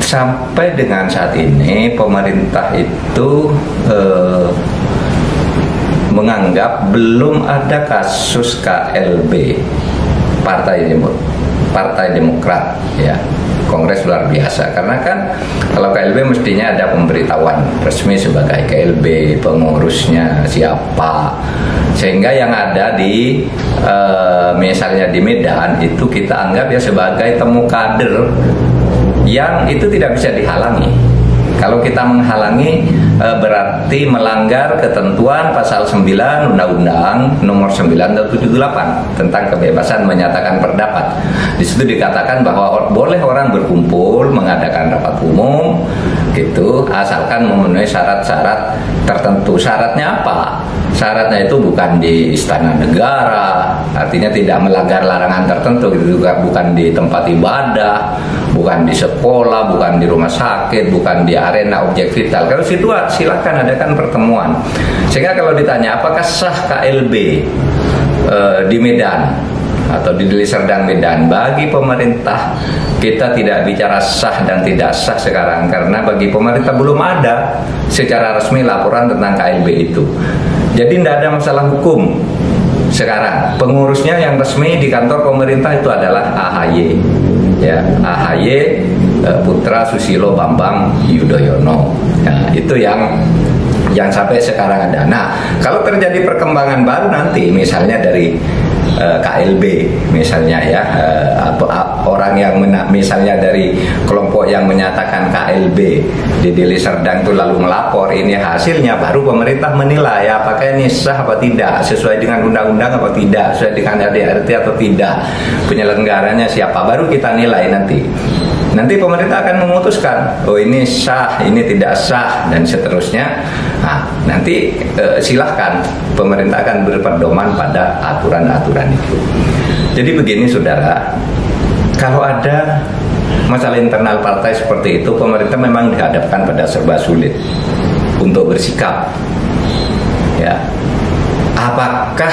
sampai dengan saat ini pemerintah itu menganggap belum ada kasus KLB Partai Demokrat, ya, Kongres Luar Biasa. Karena kan kalau KLB mestinya ada pemberitahuan resmi sebagai KLB, pengurusnya siapa, sehingga yang ada di misalnya di Medan itu kita anggap ya sebagai temu kader yang itu tidak bisa dihalangi. Kalau kita menghalangi berarti melanggar ketentuan pasal 9 Undang-Undang nomor 9 dan 78 tentang kebebasan menyatakan pendapat. Di situ dikatakan bahwa boleh orang berkumpul mengadakan rapat umum gitu asalkan memenuhi syarat-syarat tertentu. Syaratnya apa? Syaratnya itu bukan di istana negara, artinya tidak melanggar larangan tertentu gitu, juga bukan di tempat ibadah, bukan di sekolah, bukan di rumah sakit, bukan di arena objek vital. Kalau situ silakan adakan pertemuan. Sehingga kalau ditanya apakah sah KLB di Medan atau di Deli Serdang Medan, bagi pemerintah kita tidak bicara sah dan tidak sah sekarang karena bagi pemerintah belum ada secara resmi laporan tentang KLB itu. Jadi tidak ada masalah hukum sekarang. Pengurusnya yang resmi di kantor pemerintah itu adalah AHY, ya, AHY Putra Susilo Bambang Yudhoyono. Nah, itu yang sampai sekarang ada. Nah, kalau terjadi perkembangan baru nanti, misalnya dari KLB, misalnya ya, orang yang misalnya dari kelompok yang menyatakan KLB di Deli Serdang itu lalu melapor, ini hasilnya baru pemerintah menilai apakah ini sah apa tidak, sesuai dengan undang-undang apa tidak, sesuai dengan ADART atau tidak, penyelenggaranya siapa, baru kita nilai nanti. Nanti pemerintah akan memutuskan, oh ini sah, ini tidak sah, dan seterusnya. Nah, nanti silahkan pemerintah akan berpedoman pada aturan-aturan itu. Jadi begini saudara, kalau ada masalah internal partai seperti itu, pemerintah memang dihadapkan pada serba sulit untuk bersikap. Ya, apakah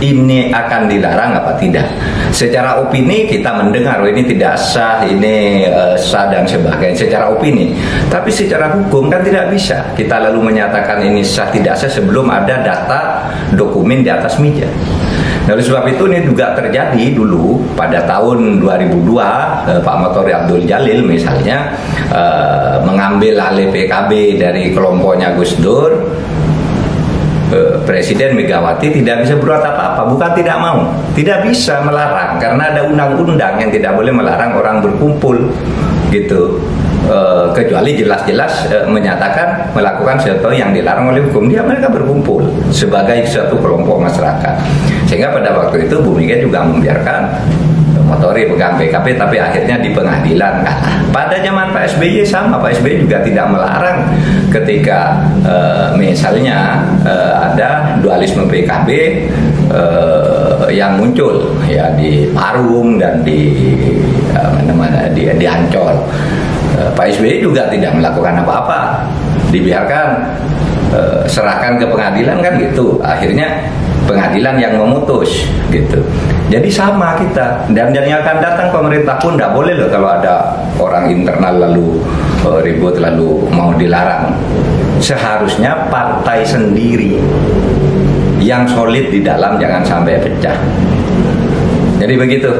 ini akan dilarang apa tidak? Secara opini kita mendengar oh ini tidak sah, ini sah dan sebagainya secara opini. Tapi secara hukum kan tidak bisa kita lalu menyatakan ini sah tidak sah sebelum ada data dokumen di atas meja. Oleh sebab itu ini juga terjadi dulu pada tahun 2002 Pak Motori Abdul Jalil misalnya mengambil alih PKB dari kelompoknya Gus Dur. Presiden Megawati tidak bisa berbuat apa-apa, bukan tidak mau, tidak bisa melarang karena ada undang-undang yang tidak boleh melarang orang berkumpul gitu, kecuali jelas-jelas menyatakan melakukan sesuatu yang dilarang oleh hukum, dia mereka berkumpul sebagai suatu kelompok masyarakat. Sehingga pada waktu itu Bu Mega juga membiarkan Motori pegang PKB, tapi akhirnya di pengadilan kalah. Pada zaman Pak SBY sama, Pak SBY juga tidak melarang ketika misalnya ada dualisme PKB yang muncul ya di Parung dan di mana-mana di Ancol. Pak SBY juga tidak melakukan apa-apa, dibiarkan serahkan ke pengadilan kan gitu. Akhirnya pengadilan yang memutus gitu. Jadi sama kita, dan yang akan datang pemerintah pun tidak boleh loh kalau ada orang internal lalu ribut lalu mau dilarang. Seharusnya partai sendiri yang solid di dalam jangan sampai pecah. Jadi begitu.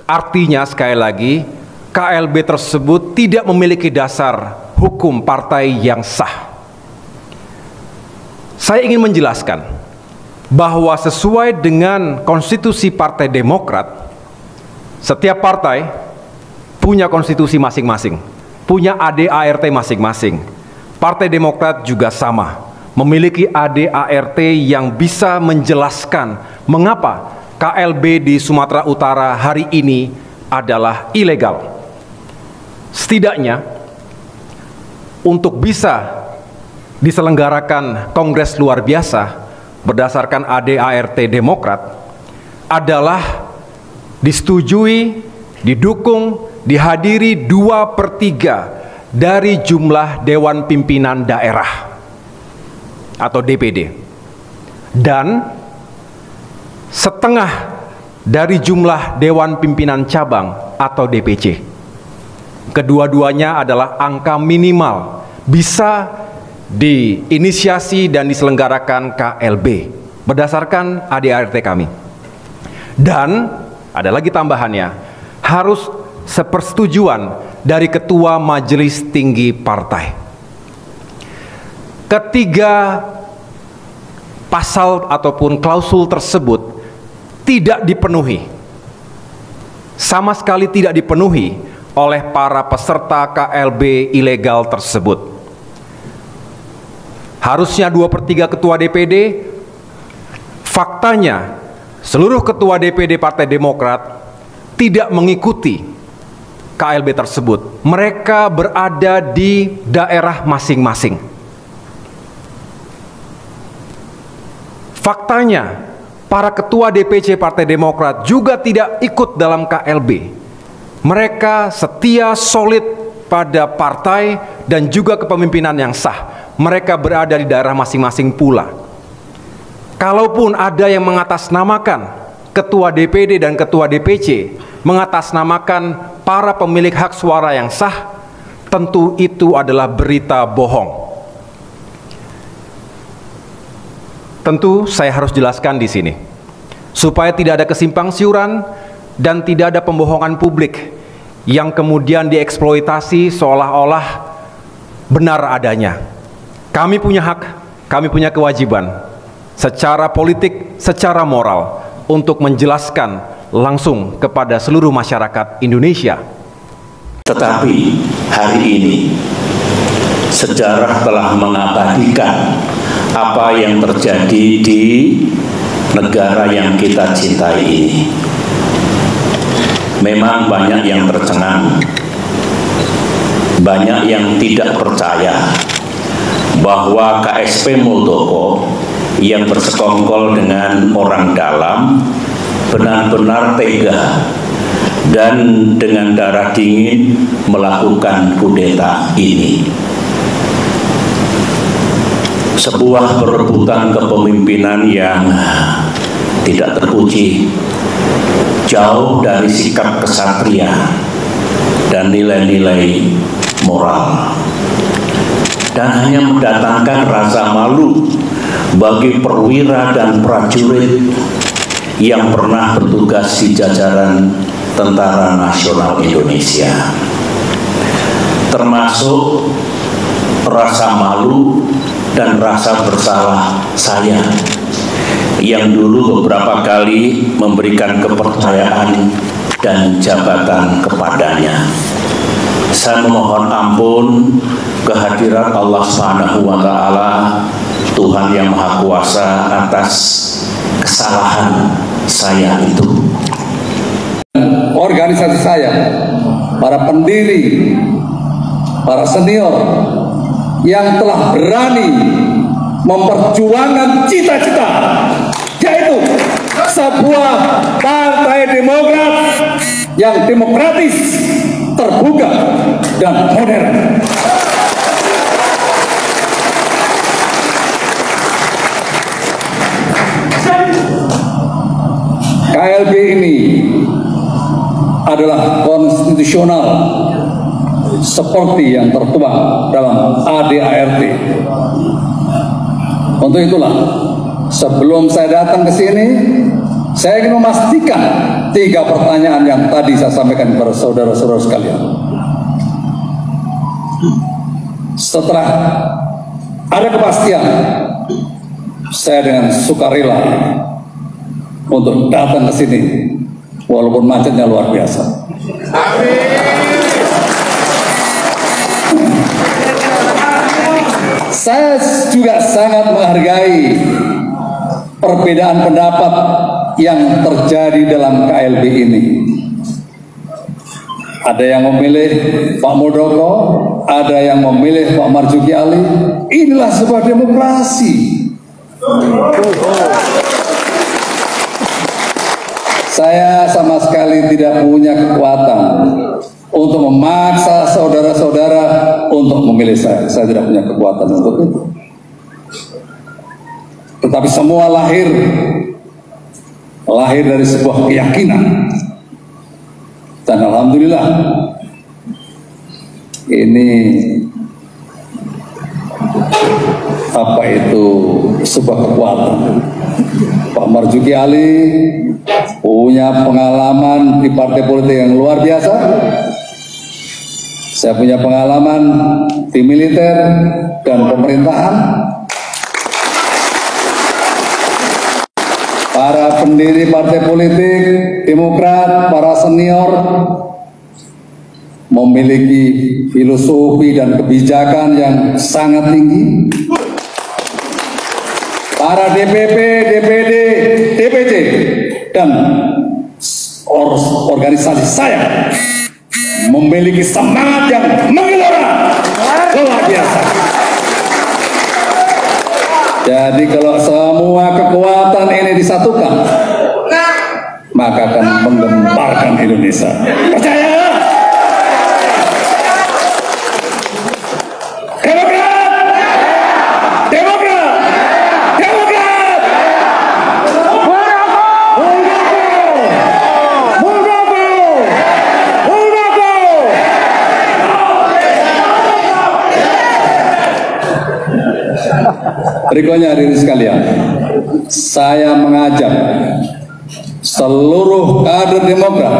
Artinya sekali lagi, KLB tersebut tidak memiliki dasar hukum partai yang sah. Saya ingin menjelaskan bahwa sesuai dengan konstitusi Partai Demokrat, setiap partai punya konstitusi masing-masing, punya ADART masing-masing. Partai Demokrat juga sama, memiliki ADART yang bisa menjelaskan mengapa KLB di Sumatera Utara hari ini adalah ilegal. Setidaknya untuk bisa diselenggarakan Kongres Luar Biasa berdasarkan ADART Demokrat adalah disetujui, didukung, dihadiri 2/3 dari jumlah Dewan Pimpinan Daerah atau DPD. dan setengah dari jumlah Dewan Pimpinan Cabang atau DPC. Kedua-duanya adalah angka minimal bisa diinisiasi dan diselenggarakan KLB berdasarkan ADART kami. Dan ada lagi tambahannya, harus sepersetujuan dari Ketua Majelis Tinggi Partai. Ketiga pasal ataupun klausul tersebut tidak dipenuhi, sama sekali tidak dipenuhi oleh para peserta KLB ilegal tersebut. Harusnya 2/3 ketua DPD, faktanya seluruh ketua DPD Partai Demokrat tidak mengikuti KLB tersebut. Mereka berada di daerah masing-masing. Faktanya, para ketua DPC Partai Demokrat juga tidak ikut dalam KLB. Mereka setia solid pada partai dan juga kepemimpinan yang sah. Mereka berada di daerah masing-masing pula. Kalaupun ada yang mengatasnamakan ketua DPD dan ketua DPC, mengatasnamakan para pemilik hak suara yang sah, tentu itu adalah berita bohong. Tentu saya harus jelaskan di sini, supaya tidak ada kesimpang siuran dan tidak ada pembohongan publik yang kemudian dieksploitasi seolah-olah benar adanya. Kami punya hak, kami punya kewajiban secara politik, secara moral untuk menjelaskan langsung kepada seluruh masyarakat Indonesia. Tetapi hari ini sejarah telah mengabadikan apa yang terjadi di negara yang kita cintai ini. Memang banyak yang tercengang, banyak yang tidak percaya bahwa KSP Muldoko yang bersekongkol dengan orang dalam benar-benar tega dan dengan darah dingin melakukan kudeta ini. Sebuah perebutan kepemimpinan yang tidak terpuji, jauh dari sikap kesatria dan nilai-nilai moral, dan hanya mendatangkan rasa malu bagi perwira dan prajurit yang pernah bertugas di jajaran Tentara Nasional Indonesia, termasuk rasa malu dan rasa bersalah saya yang dulu beberapa kali memberikan kepercayaan dan jabatan kepadanya. Saya memohon ampun kehadirat Allah Subhanahu wa Ta'ala, Tuhan yang Maha Kuasa, atas kesalahan saya itu. Organisasi saya, para pendiri, para senior yang telah berani memperjuangkan cita-cita, yaitu sebuah partai Demokrat yang demokratis, terbuka, dan modern. KLB ini adalah konstitusional seperti yang tertuang dalam ADART. Untuk itulah, sebelum saya datang ke sini, saya ingin memastikan 3 pertanyaan yang tadi saya sampaikan kepada saudara-saudara sekalian. Setelah ada kepastian, saya dengan sukarela untuk datang ke sini, walaupun macetnya luar biasa. Saya juga sangat menghargai perbedaan pendapat yang terjadi dalam KLB ini. Ada yang memilih Pak Muldoko, ada yang memilih Pak Marzuki Ali. Inilah sebuah demokrasi. Saya sama sekali tidak punya kekuatan untuk memaksa saudara-saudara untuk memilih saya. Saya tidak punya kekuatan untuk itu. Tetapi semua lahir dari sebuah keyakinan. Dan alhamdulillah ini sebuah kekuatan. Pak Marzuki Ali punya pengalaman di partai politik yang luar biasa. Saya punya pengalaman di militer dan pemerintahan. Para pendiri partai politik Demokrat, para senior memiliki filosofi dan kebijakan yang sangat tinggi. Para DPP, DPD, DPC dan organisasi saya memiliki semangat yang menggelora luar biasa. Jadi kalau semua kekuatan ini disatukan, maka akan menggemparkan Indonesia. Percaya? Berikutnya hadirin sekalian, saya mengajak seluruh kader Demokrat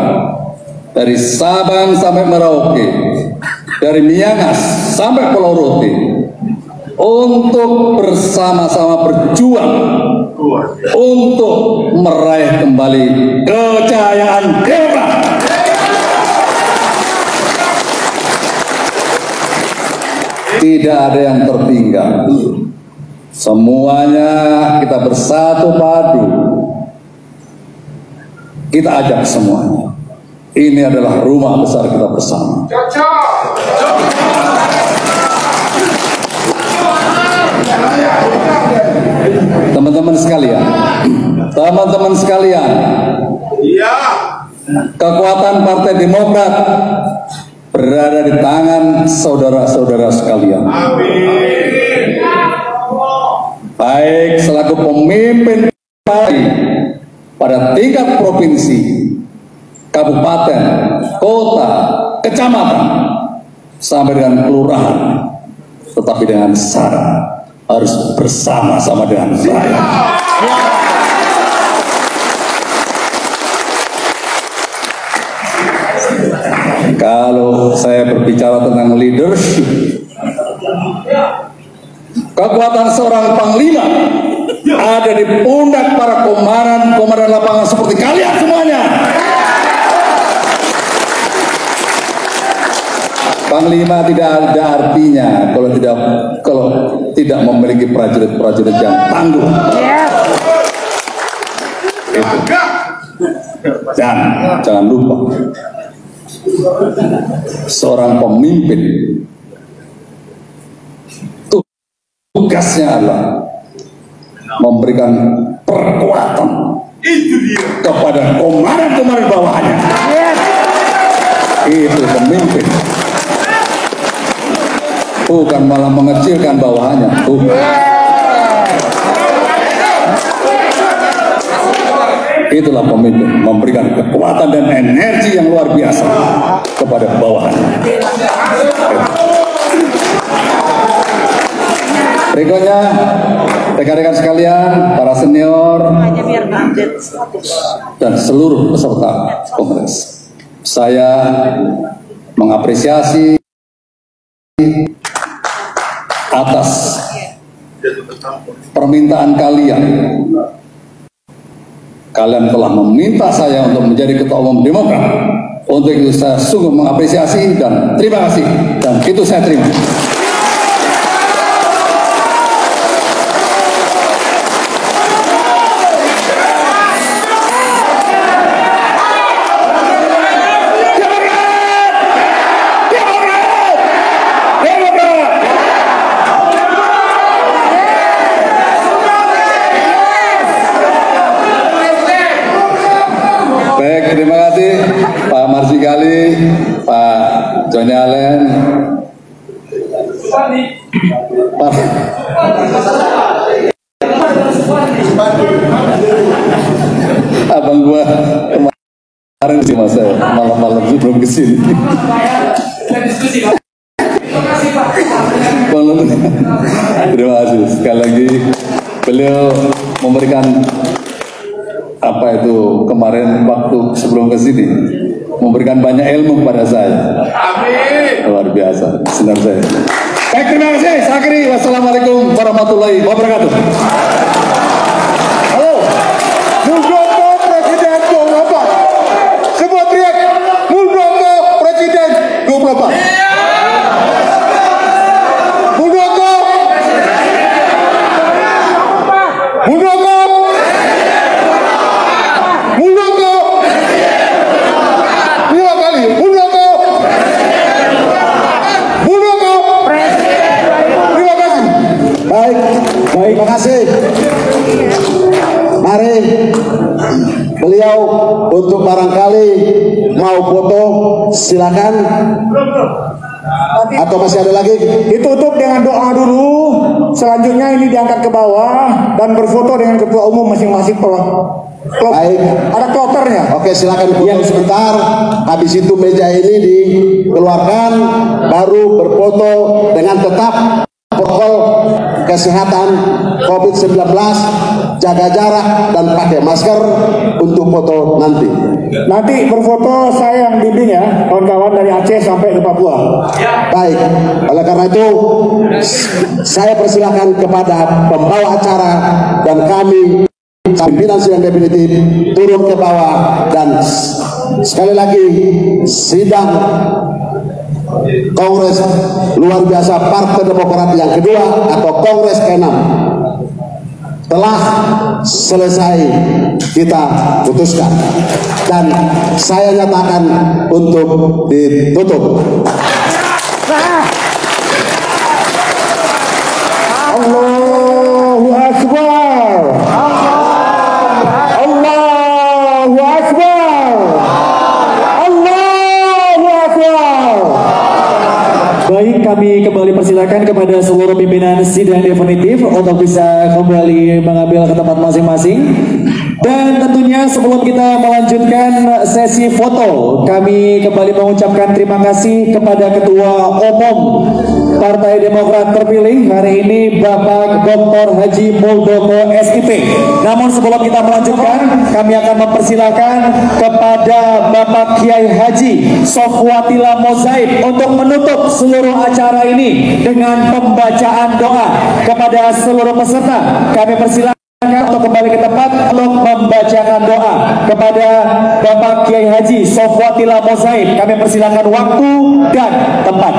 dari Sabang sampai Merauke, dari Miangas sampai Pulau Rote, untuk bersama-sama berjuang untuk meraih kembali kejayaan Demokrat. Tidak ada yang tertinggal. Semuanya kita bersatu padu. Kita ajak semuanya. Ini adalah rumah besar kita bersama. Teman-teman sekalian, kekuatan Partai Demokrat berada di tangan saudara-saudara sekalian. Baik selaku pemimpin pada tingkat provinsi, kabupaten, kota, kecamatan, sampai dengan kelurahan, tetapi dengan syarat harus bersama-sama dengan saya. Kalau saya berbicara tentang leadership, kekuatan seorang panglima ada di pundak para komandan lapangan seperti kalian semuanya. Panglima tidak ada artinya kalau tidak memiliki prajurit-prajurit yang tangguh. Itu. Dan jangan lupa, seorang pemimpin tugasnya adalah memberikan perkuatan kepada komandan-komandan bawahannya. Itu pemimpin, bukan malah mengecilkan bawahannya. Itulah pemimpin, memberikan kekuatan dan energi yang luar biasa kepada bawahannya. Berikutnya, rekan-rekan sekalian, para senior dan seluruh peserta kongres, saya mengapresiasi atas permintaan kalian. Kalian telah meminta saya untuk menjadi ketua umum Demokrat. Untuk itu saya sungguh mengapresiasi dan terima kasih, dan itu saya terima. Terima kasih Pak Marzuki Ali, Pak Johnny Allen, Pak abang gua kemarin sih mas, malam-malam sebelum kesini. Terima kasih sekali lagi. Beliau memberikan apa itu kemarin waktu sebelum kesini, memberikan banyak ilmu kepada saya. Amin. Luar biasa, senang saya. Baik, terima kasih. Saya akhiri. Wassalamualaikum warahmatullahi wabarakatuh. Halo, Muldoko Presiden 24. Semua teriak, Muldoko Presiden 24. Muldoko, Muldoko, Muldoko. Dua kali, Muldoko, Muldoko. Terima kasih. Baik, terima kasih. Mari beliau untuk barangkali mau foto, silakan. Atau masih ada lagi? Ditutup dengan doa dulu. Selanjutnya ini diangkat ke bawah dan berfoto dengan ketua umum masing-masing. Baik. Ada kloternya. Oke, silakan foto sebentar. Habis itu meja ini dikeluarkan, baru berfoto dengan tetap protokol kesehatan COVID-19, jaga jarak dan pakai masker untuk foto nanti. Nanti berfoto saya yang bimbing ya, kawan-kawan dari Aceh sampai ke Papua. Baik, oleh karena itu saya persilakan kepada pembawa acara dan kami pimpinan sidang definitif turun ke bawah dan sekali lagi sidang Kongres luar biasa Partai Demokrat yang kedua atau Kongres ke-6 telah selesai kita putuskan dan saya nyatakan untuk ditutup. Allahu Akbar. Allahu Akbar. Allahu Akbar. Baik, kami kembali persilakan kepada seluruh pimpinan sidang definitif untuk bisa kembali mengambil ke tempat masing-masing. Dan tentunya sebelum kita melanjutkan sesi foto, kami kembali mengucapkan terima kasih kepada Ketua Umum Partai Demokrat terpilih hari ini Bapak Dr. Haji Muldoko SIP. Namun sebelum kita melanjutkan, kami akan mempersilahkan kepada Bapak Kiai Haji Sofwatila Mozaib untuk menutup seluruh acara ini dengan pembacaan doa. Kepada seluruh peserta, kami persilahkan untuk kembali ke tempat untuk membacakan doa kepada Bapak Kiai Haji Sofwatila Mozaib. Kami persilakan waktu dan tempat.